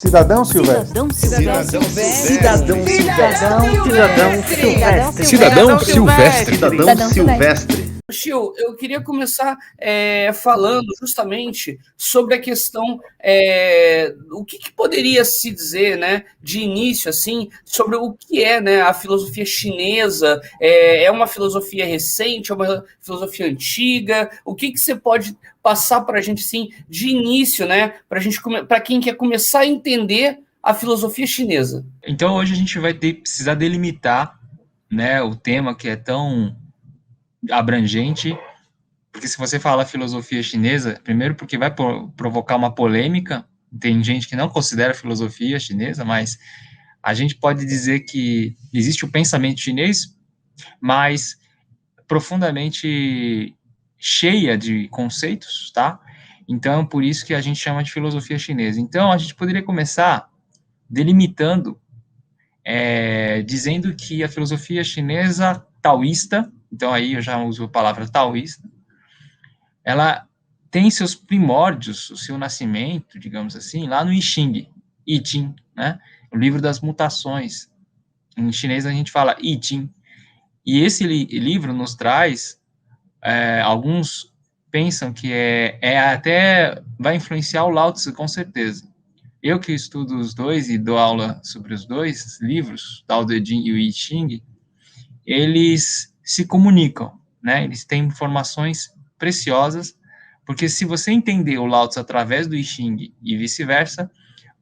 Cidadão Silvestre. Cidadão Silvestre. Chiu, eu queria começar falando justamente sobre a questão, o que poderia se dizer, né, de início, assim, sobre o que é, né, a filosofia chinesa. É uma filosofia recente, é uma filosofia antiga? O que você pode passar para a gente, assim, de início, né, para quem quer começar a entender a filosofia chinesa? Então hoje a gente vai precisar delimitar, né, o tema que é tão abrangente, porque se você fala filosofia chinesa, primeiro porque vai provocar uma polêmica, tem gente que não considera filosofia chinesa, mas a gente pode dizer que existe o pensamento chinês, mas profundamente cheia de conceitos, tá? Então, por isso que a gente chama de filosofia chinesa. Então, a gente poderia começar delimitando, dizendo que a filosofia chinesa taoísta, então aí eu já uso a palavra taoísta, ela tem seus primórdios, o seu nascimento, digamos assim, lá no I Ching, I Ching, né? O livro das mutações. Em chinês a gente fala I Ching. E esse livro nos traz, alguns pensam que até vai influenciar o Lao Tzu, com certeza. Eu que estudo os dois e dou aula sobre os dois livros, Tao Te Ching e o I Ching, eles se comunicam, né? Eles têm informações preciosas, porque se você entender o Lao Tzu através do I Ching e vice-versa,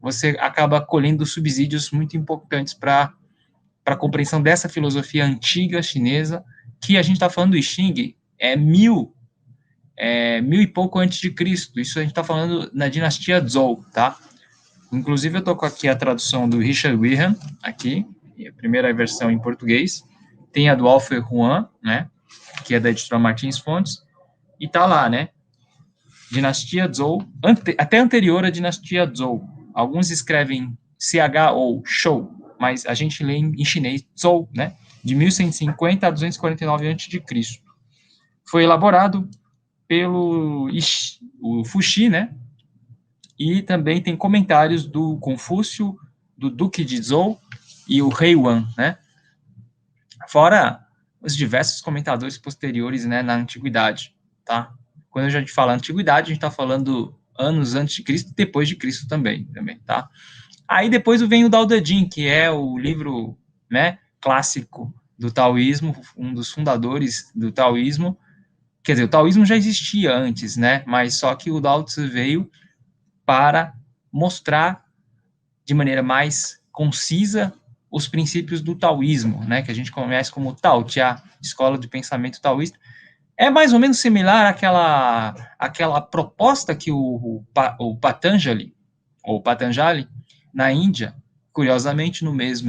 você acaba colhendo subsídios muito importantes para a compreensão dessa filosofia antiga chinesa, que a gente está falando do I Ching, mil e pouco antes de Cristo. Isso a gente está falando na dinastia Zhou, tá? Inclusive eu estou com aqui a tradução do Richard Whigham, aqui, a primeira versão em português. Tem a do Alfred Juan, né, que é da editora Martins Fontes, e tá lá, né, dinastia Zhou, até anterior à dinastia Zhou. Alguns escrevem CH ou Shou, mas a gente lê em chinês Zhou, né, de 1150 a 249 a.C. Foi elaborado pelo o Fuxi, né, e também tem comentários do Confúcio, do Duque de Zhou e o Rei Wan, né, fora os diversos comentadores posteriores, né, na antiguidade, tá? Quando a gente fala antiguidade, a gente está falando anos antes de Cristo e depois de Cristo também, tá? Aí depois vem o Dao De Jing, que é o livro, né, clássico do taoísmo, um dos fundadores do taoísmo. Quer dizer, o taoísmo já existia antes, né, mas só que o Lao Tzu veio para mostrar de maneira mais concisa os princípios do taoísmo, né, que a gente conhece como Tao Tia, escola de pensamento taoísta. É mais ou menos similar àquela proposta que o Patanjali, ou Patanjali, na Índia, curiosamente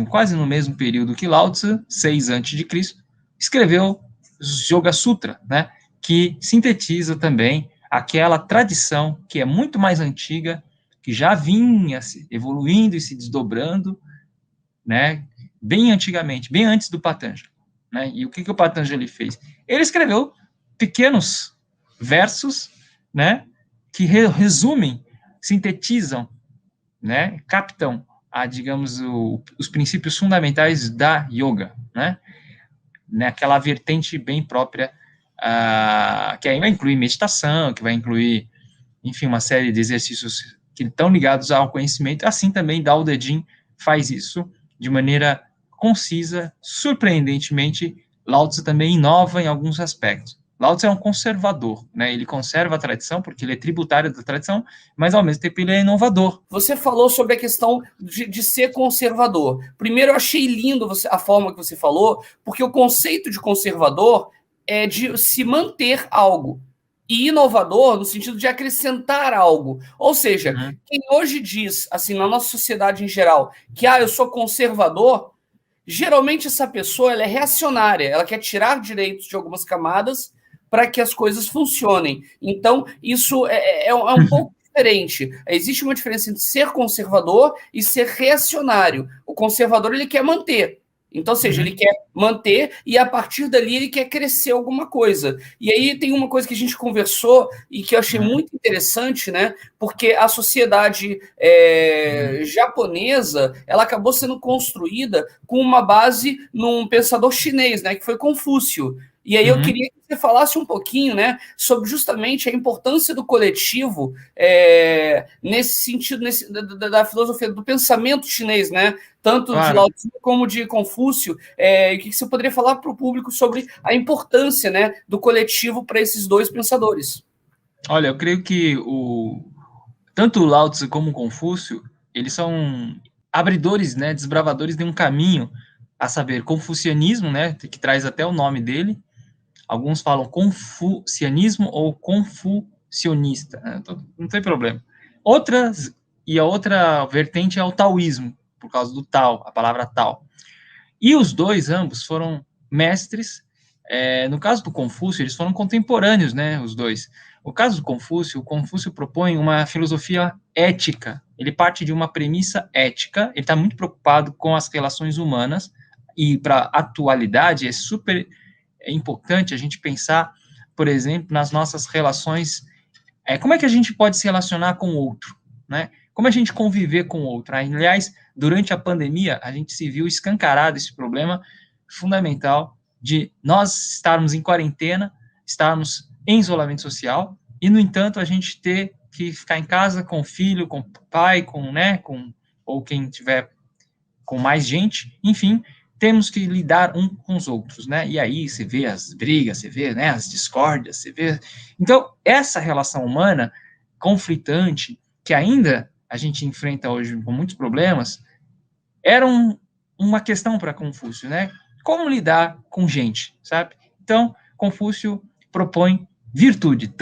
quase no mesmo período que Lao Tzu, 6 a.C., escreveu os Yoga Sutra, né, que sintetiza também aquela tradição que é muito mais antiga, que já vinha se evoluindo e se desdobrando, né, bem antigamente, bem antes do Patanjali, né? E o que o Patanjali fez? Ele escreveu pequenos versos, né, que resumem, sintetizam, né, captam digamos, os princípios fundamentais da yoga, né? Aquela vertente bem própria, que aí vai incluir meditação, que vai incluir, enfim, uma série de exercícios que estão ligados ao conhecimento. Assim também Dao De Jing faz isso de maneira concisa, surpreendentemente. Lao Tzu também inova em alguns aspectos. Lao Tzu é um conservador, né? Ele conserva a tradição porque ele é tributário da tradição, mas ao mesmo tempo ele é inovador. Você falou sobre a questão de ser conservador. Primeiro, eu achei lindo a forma que você falou, porque o conceito de conservador é de se manter algo. E inovador no sentido de acrescentar algo. Ou seja, quem hoje diz, assim, na nossa sociedade em geral, que eu sou conservador, geralmente essa pessoa ela é reacionária, ela quer tirar direitos de algumas camadas para que as coisas funcionem. Então, isso é um pouco diferente. Existe uma diferença entre ser conservador e ser reacionário. O conservador ele quer manter. Então, ou seja, ele quer manter e a partir dali ele quer crescer alguma coisa. E aí tem uma coisa que a gente conversou e que eu achei muito interessante, né? Porque a sociedade japonesa, ela acabou sendo construída com uma base num pensador chinês, né? Que foi Confúcio. E aí eu queria que você falasse um pouquinho, né, sobre justamente a importância do coletivo nesse sentido, da filosofia, do pensamento chinês, né? Tanto de Claro. Lao Tzu como de Confúcio. O que você poderia falar para o público sobre a importância, né, do coletivo para esses dois pensadores? Olha, eu creio que tanto o Lao Tzu como o Confúcio, eles são abridores, né, desbravadores de um caminho, a saber, confucianismo, né, que traz até o nome dele. Alguns falam confucianismo ou confucionista, né, não tem problema. A outra vertente é o taoísmo, por causa do Tao, a palavra Tao. E os dois, ambos, foram mestres. No caso do Confúcio, eles foram contemporâneos, né, os dois. No caso do Confúcio, o Confúcio propõe uma filosofia ética. Ele parte de uma premissa ética, ele está muito preocupado com as relações humanas, e para a atualidade é super importante a gente pensar, por exemplo, nas nossas relações, como é que a gente pode se relacionar com o outro, né? Como a gente conviver com o outro. Aliás, durante a pandemia, a gente se viu escancarado esse problema fundamental de nós estarmos em quarentena, estarmos em isolamento social, e, no entanto, a gente ter que ficar em casa com o filho, com o pai, ou quem tiver com mais gente, enfim, temos que lidar um com os outros, né? E aí você vê as brigas, você vê, né, as discórdias, você vê. Então, essa relação humana conflitante, que ainda a gente enfrenta hoje com muitos problemas, era uma questão para Confúcio, né? Como lidar com gente, sabe? Então, Confúcio propõe virtude,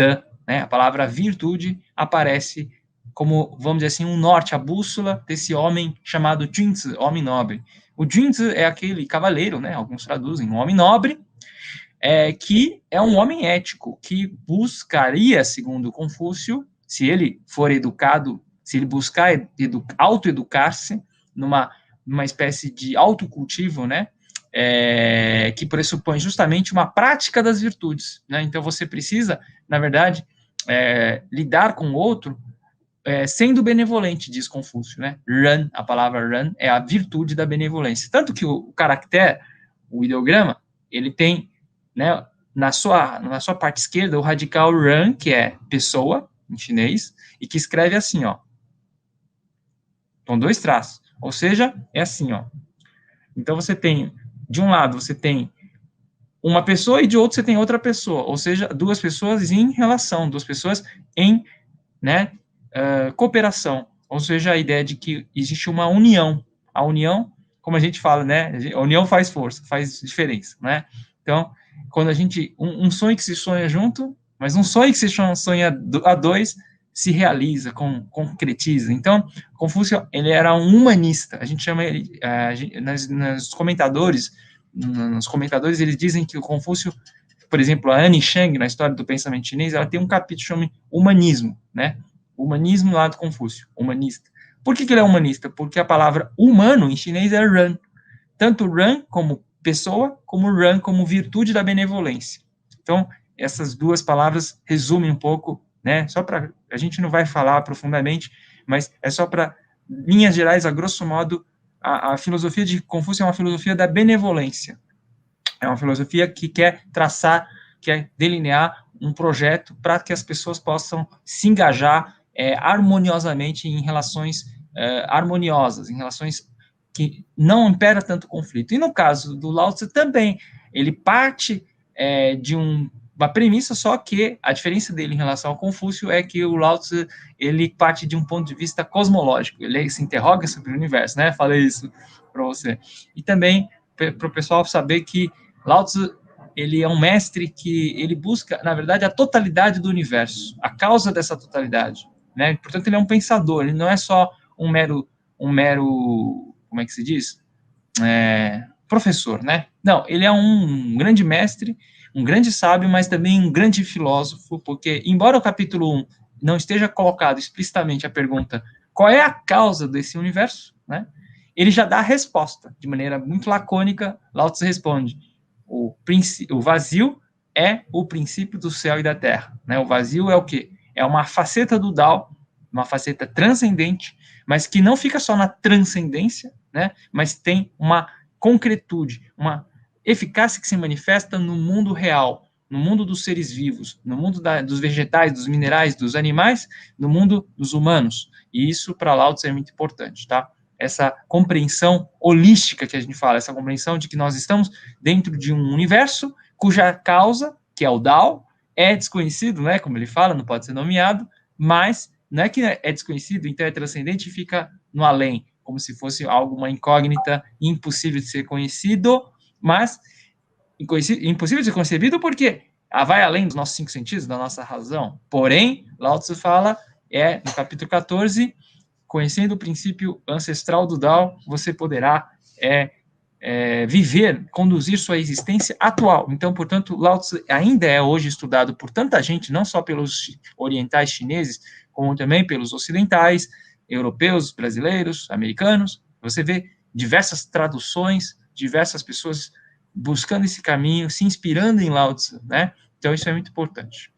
né? A palavra virtude aparece como, vamos dizer assim, um norte, a bússola desse homem chamado Junzi, homem nobre. O Junzi é aquele cavaleiro, né? Alguns traduzem, um homem nobre, que é um homem ético, que buscaria, segundo Confúcio, se ele for educado, se ele buscar autoeducar-se numa espécie de autocultivo, né? Que pressupõe justamente uma prática das virtudes, né? Então você precisa, na verdade, lidar com o outro sendo benevolente, diz Confúcio, né? Ren, a palavra ren é a virtude da benevolência. Tanto que o caractere, o ideograma, ele tem, né, na sua parte esquerda, o radical ren, que é pessoa, em chinês, e que escreve assim, ó. Com 2 traços. Ou seja, é assim, ó. Então você tem, de um lado, você tem uma pessoa e de outro você tem outra pessoa. Ou seja, duas pessoas em relação, duas pessoas em, né, cooperação, ou seja, a ideia de que existe uma união. A união, como a gente fala, né? A união faz força, faz diferença, né? Então, quando a gente um sonho que se sonha junto, mas um sonho que se sonha a dois se realiza, concretiza. Então, Confúcio, ele era um humanista. A gente chama ele, nos comentadores, eles dizem que o Confúcio, por exemplo, a Anne Chang, na história do pensamento chinês, ela tem um capítulo chamado Humanismo, né? Humanismo lá do Confúcio, humanista. Por que ele é humanista? Porque a palavra humano em chinês é ren. Tanto ren como pessoa, como ren como virtude da benevolência. Então, essas duas palavras resumem um pouco, né? Só para a gente não vai falar profundamente, mas é só para linhas gerais, a grosso modo, a filosofia de Confúcio é uma filosofia da benevolência. É uma filosofia que quer traçar, quer delinear um projeto para que as pessoas possam se engajar harmoniosamente em relações harmoniosas, em relações que não impera tanto conflito. E no caso do Lao Tzu também, ele parte de uma premissa, só que a diferença dele em relação ao Confúcio é que o Lao Tzu, ele parte de um ponto de vista cosmológico, ele se interroga sobre o universo, né? Falei isso para você. E também para o pessoal saber que Lao Tzu, ele é um mestre que ele busca, na verdade, a totalidade do universo, a causa dessa totalidade, né? Portanto, ele é um pensador, ele não é só um mero, como é que se diz? Professor, né? Não, ele é um grande mestre, um grande sábio, mas também um grande filósofo, porque, embora o capítulo 1 não esteja colocado explicitamente a pergunta qual é a causa desse universo, né? ele já dá a resposta, de maneira muito lacônica. Lao Tzu responde, o vazio é o princípio do céu e da terra, né? O vazio é o quê? É uma faceta do Tao, uma faceta transcendente, mas que não fica só na transcendência, né? Mas tem uma concretude, uma eficácia que se manifesta no mundo real, no mundo dos seres vivos, no mundo dos vegetais, dos minerais, dos animais, no mundo dos humanos. E isso, para Lao Tzu, é muito importante, tá? Essa compreensão holística que a gente fala, essa compreensão de que nós estamos dentro de um universo cuja causa, que é o Tao, é desconhecido, né? Como ele fala, não pode ser nomeado, mas não é que é desconhecido, então é transcendente e fica no além, como se fosse algo, uma incógnita impossível de ser conhecido, mas impossível de ser concebido porque vai além dos nossos 5 sentidos, da nossa razão. Porém, Lao Tzu fala, no capítulo 14, conhecendo o princípio ancestral do Tao, você poderá viver, conduzir sua existência atual. Então, portanto, Lao Tzu ainda é hoje estudado por tanta gente, não só pelos orientais chineses, como também pelos ocidentais, europeus, brasileiros, americanos. Você vê diversas traduções, diversas pessoas buscando esse caminho, se inspirando em Lao Tzu, né? Então, isso é muito importante.